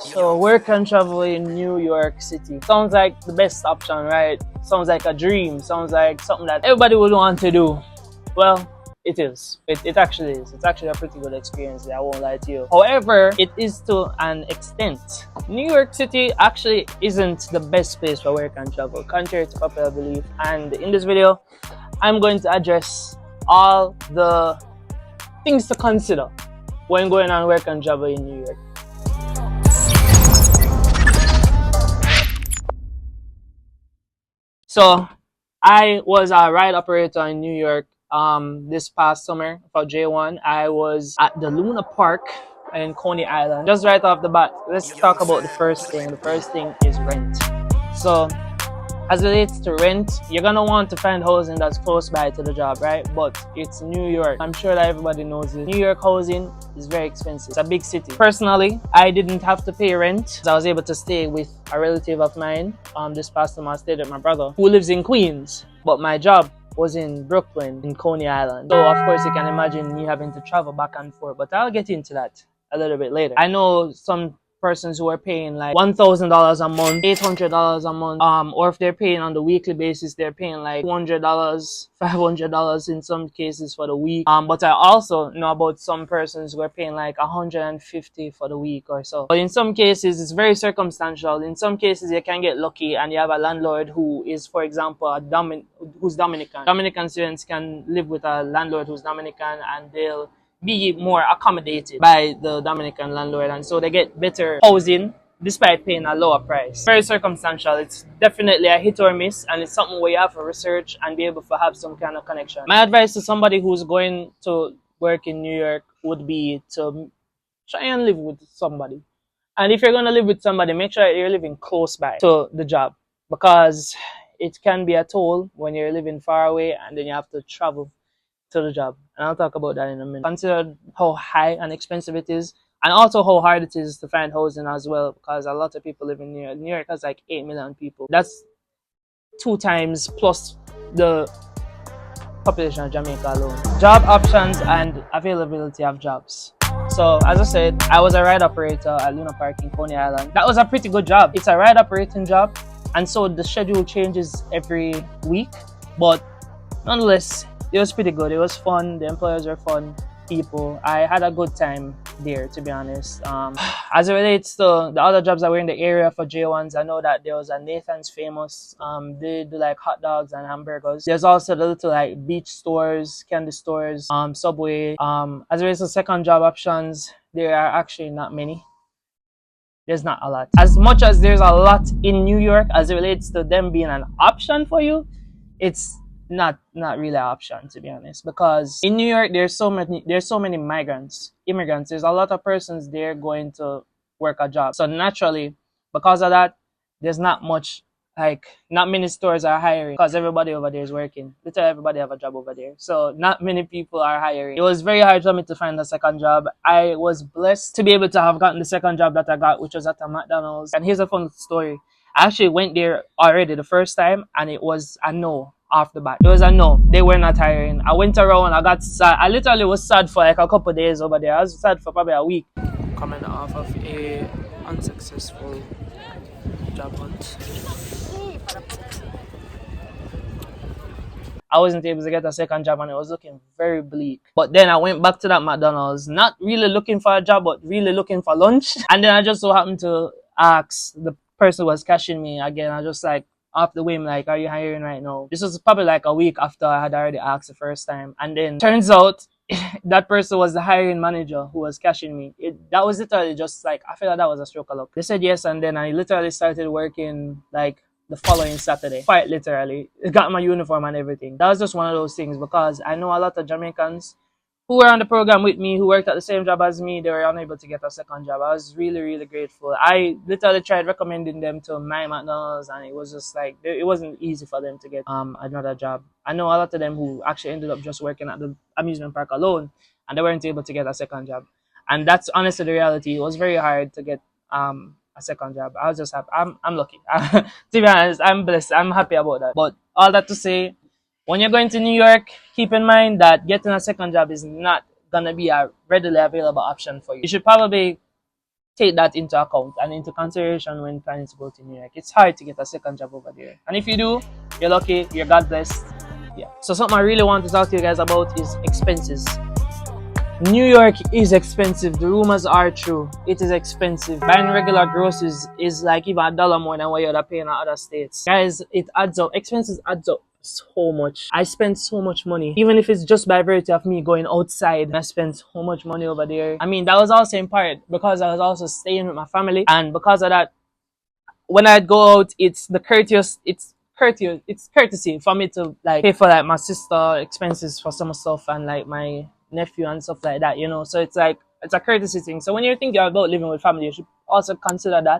So work and travel in New York City sounds like the best option, right? Sounds like a dream. Sounds like something that everybody would want to do. Well, it is. It actually is. It's actually a pretty good experience. I won't lie to you. However, it is to an extent. New York City actually isn't the best place for work and travel, contrary to popular belief. And in this video, I'm going to address all the things to consider when going on work and travel in New York. So I was a ride operator in New York this past summer for J1. I was at the Luna Park in Coney Island. Just right off the bat, let's talk about the first thing. The first thing is rent. So as it relates to rent, you're gonna want to find housing that's close by to the job, right? But it's New York. I'm sure that everybody knows it. New York housing is very expensive. It's a big city. Personally, I didn't have to pay rent. I was able to stay with a relative of mine. This past summer I stayed with my brother who lives in Queens, but my job was in Brooklyn, in Coney Island. So of course you can imagine me having to travel back and forth, but I'll get into that a little bit later. I know some persons who are paying like $1,000 a month, $800 a month, or if they're paying on the weekly basis, they're paying like $200, $500 in some cases for the week. But I also know about some persons who are paying like $150 for the week or so. But in some cases, it's very circumstantial. In some cases, you can get lucky and you have a landlord who is, for example, who's Dominican. Dominican students can live with a landlord who's Dominican, and they'll be more accommodated by the Dominican landlord, and so they get better housing despite paying a lower price. Very circumstantial. It's definitely a hit or miss, and it's something where you have to research and be able to have some kind of connection. My advice to somebody who's going to work in New York would be to try and live with somebody. And if you're going to live with somebody, make sure you're living close by to the job, because it can be a toll when you're living far away and then you have to travel to the job. And I'll talk about that in a minute. Consider how high and expensive it is, and also how hard it is to find housing as well, because a lot of people live in New York. New York has like 8 million people. That's 2 times plus the population of Jamaica alone. Job options and availability of jobs. So as I said, I was a ride operator at Luna Park in Coney Island. That was a pretty good job. It's a ride operating job, and so the schedule changes every week, but nonetheless, it was pretty good. It was fun. The employers were fun people. I had a good time there, to be honest. As it relates to the other jobs that were in the area for J1s, I know that there was a Nathan's Famous. They do like hot dogs and hamburgers. There's also the little like beach stores, candy stores, Subway. As it relates to second job options, there are actually not many. There's not a lot. As much as there's a lot in New York, as it relates to them being an option for you, it's not really an option, to be honest, because in New York there's so many immigrants. There's a lot of persons there going to work a job, so naturally because of that there's not many stores are hiring, because everybody over there is working. Literally everybody have a job over there, so not many people are hiring. It was very hard for me to find a second job. I was blessed to be able to have gotten the second job that I got, which was at a McDonald's. And here's a fun story. I actually went there already the first time, and it was a no off the bat. It was a no. They were not hiring. I went around, I got sad. I literally was sad for like a couple of days over there. I was sad for probably a week. Coming off of a unsuccessful job hunt, I wasn't able to get a second job, and it was looking very bleak. But then I went back to that McDonald's, not really looking for a job, but really looking for lunch. And then I just so happened to ask the person who was cashing me again. I just like, off the whim, like, are you hiring right now? This was probably like a week after I had already asked the first time. And then turns out that person was the hiring manager who was cashing me. That was literally just like, I feel like that was a stroke of luck. They said yes, and then I literally started working like the following Saturday. Quite literally. Got my uniform and everything. That was just one of those things, because I know a lot of Jamaicans who were on the program with me, who worked at the same job as me. They were unable to get a second job. I was really, really grateful. I literally tried recommending them to my McDonald's, and it was just like, it wasn't easy for them to get another job. I know a lot of them who actually ended up just working at the amusement park alone, and they weren't able to get a second job. And that's honestly the reality. It was very hard to get a second job. I was just happy. I'm lucky. To be honest, I'm blessed. I'm happy about that. But all that to say, When you're going to New York, keep in mind that getting a second job is not gonna be a readily available option for you. You should probably take that into account and into consideration when planning to go to New York. It's hard to get a second job over there. And if you do, you're lucky, you're God blessed. Yeah. So something I really want to talk to you guys about is expenses. New York is expensive. The rumors are true. It is expensive. Buying regular groceries is like even $1 more than what you're paying in other states. Guys, it adds up. Expenses adds up so much. I spend so much money. Even if it's just by virtue of me going outside, I spend so much money over there. I mean, that was also in part because I was also staying with my family. And because of that, when I'd go out, it's courtesy for me to like pay for like my sister expenses for some stuff and like my nephew and stuff like that, you know. So it's like it's a courtesy thing. So when you're thinking about living with family, you should also consider that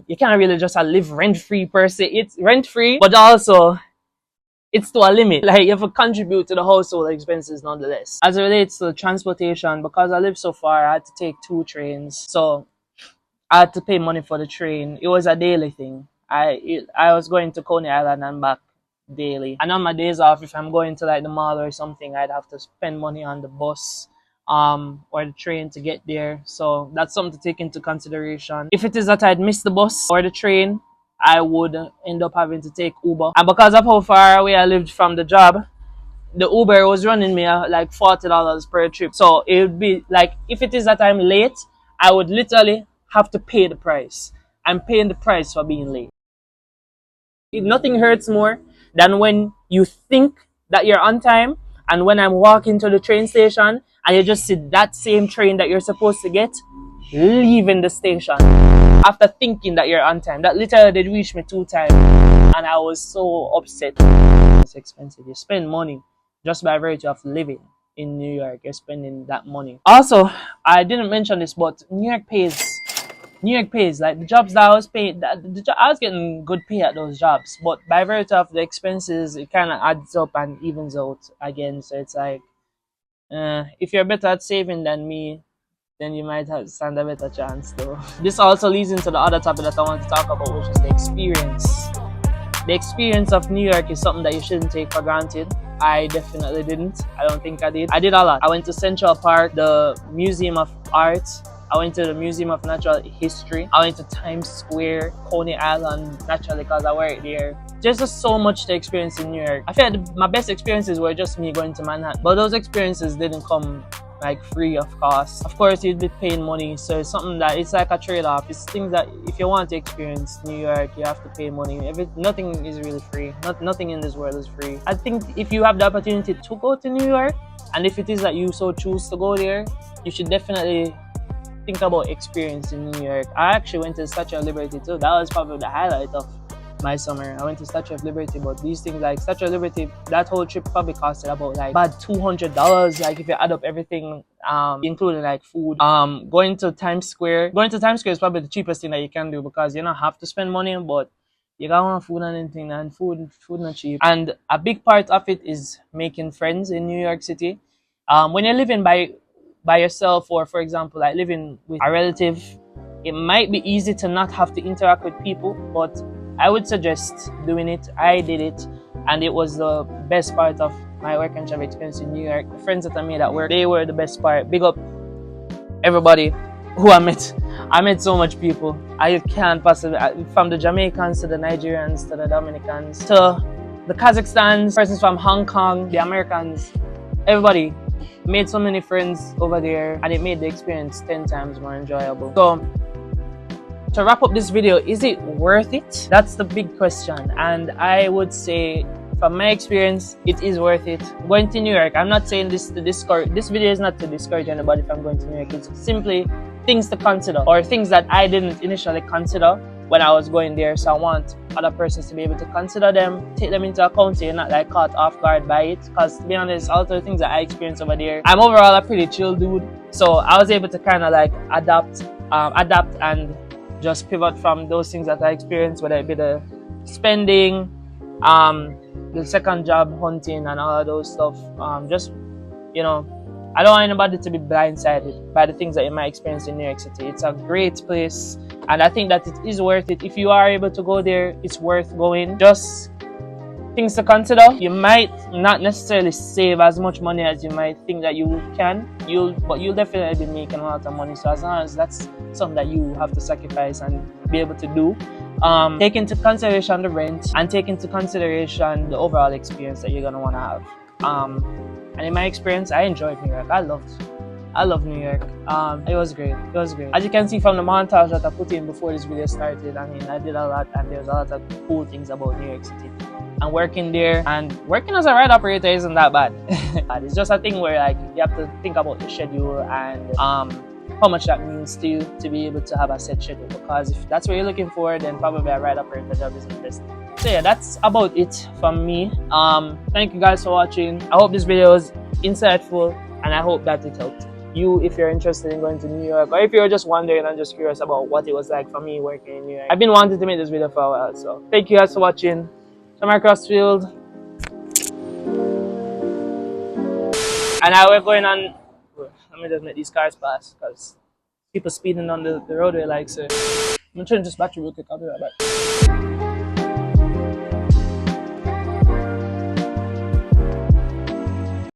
you can't really just live rent free per se. It's rent free, but also it's to a limit. Like you have to contribute to the household expenses nonetheless. As it relates to transportation, because I live so far, I had to take 2 trains. So I had to pay money for the train. It was a daily thing. I was going to Coney Island and back daily. And on my days off, if I'm going to like the mall or something, I'd have to spend money on the bus or the train to get there. So that's something to take into consideration. If it is that I'd miss the bus or the train, I would end up having to take Uber. And because of how far away I lived from the job, the Uber was running me like $40 per trip. So it would be like, if it is that I'm late, I would literally have to pay the price. I'm paying the price for being late. Nothing hurts more than when you think that you're on time, and when I'm walking to the train station and you just see that same train that you're supposed to get leaving the station after thinking that you're on time. That literally did reach me 2 times and I was so upset. It's expensive. You spend money just by virtue of living in New York. You're spending that money. Also, I didn't mention this, but New York pays. Like the jobs that I was paying, I was getting good pay at those jobs, but by virtue of the expenses, it kind of adds up and evens out again. So it's like, if you're better at saving than me, then you might stand a better chance though. This also leads into the other topic that I want to talk about, which is the experience. The experience of New York is something that you shouldn't take for granted. I definitely didn't. I don't think I did. I did a lot. I went to Central Park, the Museum of Art. I went to the Museum of Natural History. I went to Times Square, Coney Island, naturally because I work there. There's just so much to experience in New York. I feel like my best experiences were just me going to Manhattan. But those experiences didn't come like free of cost. Of course, you'd be paying money, so it's something that it's like a trade-off. It's things that if you want to experience New York, you have to pay money. Nothing is really free. Nothing in this world is free. I think if you have the opportunity to go to New York, and if it is that you so choose to go there, you should definitely think about experience in New York. I actually went to the Statue of Liberty too. That was probably the highlight of my summer. I went to Statue of Liberty, but these things like Statue of Liberty, that whole trip probably costed about like $200. Like if you add up everything, including like food. Going to Times Square is probably the cheapest thing that you can do because you don't have to spend money, but you got want food and anything, and food not cheap. And a big part of it is making friends in New York City. When you're living by yourself, or for example like living with a relative, it might be easy to not have to interact with people, but I would suggest doing it. I did it and it was the best part of my work and travel experience in New York. The friends that I made at work, they were the best part. Big up everybody who I met. I met so much people. I can't possibly, from the Jamaicans to the Nigerians to the Dominicans to the Kazakhstans, persons from Hong Kong, the Americans, everybody. Made so many friends over there and it made the experience 10 times more enjoyable. So to wrap up this video, is it worth it? That's the big question, and I would say from my experience it is worth it. Going to New York, I'm not saying this to discourage, this video is not to discourage anybody from going to New York. It's simply things to consider, or things that I didn't initially consider when I was going there, so I want other persons to be able to consider them, take them into account so you're not like caught off guard by it. Because to be honest, all the things that I experienced over there, I'm overall a pretty chill dude, so I was able to kind of like adapt and just pivot from those things that I experienced, whether it be the spending, the second job hunting and all of those stuff. Just, you know, I don't want anybody to be blindsided by the things that you might experience in New York City. It's a great place, and I think that it is worth it. If you are able to go there, it's worth going. Just Things to consider. You might not necessarily save as much money as you might think that you can. But you'll definitely be making a lot of money. So as long as that's something that you have to sacrifice and be able to do, take into consideration the rent and take into consideration the overall experience that you're gonna want to have. And in my experience, I enjoyed New York. I love New York. It was great. It was great. As you can see from the montage that I put in before this video started, I mean, I did a lot, and there's a lot of cool things about New York City. And working there and working as a ride operator isn't that bad. It's just a thing where like you have to think about the schedule and how much that means to you to be able to have a set schedule. Because if that's what you're looking for, then probably a ride operator job is the best. So yeah, that's about it from me. Thank you guys for watching. I hope this video was insightful, and I hope that it helped you if you're interested in going to New York, or if you're just wondering and just curious about what it was like for me working in New York. I've been wanting to make this video for a while, so thank you guys for watching. I'm Crossfield, and now we're going on. Let me just make these cars pass because people speeding on the roadway like so. I'm gonna change this battery real quick. I'll be right back.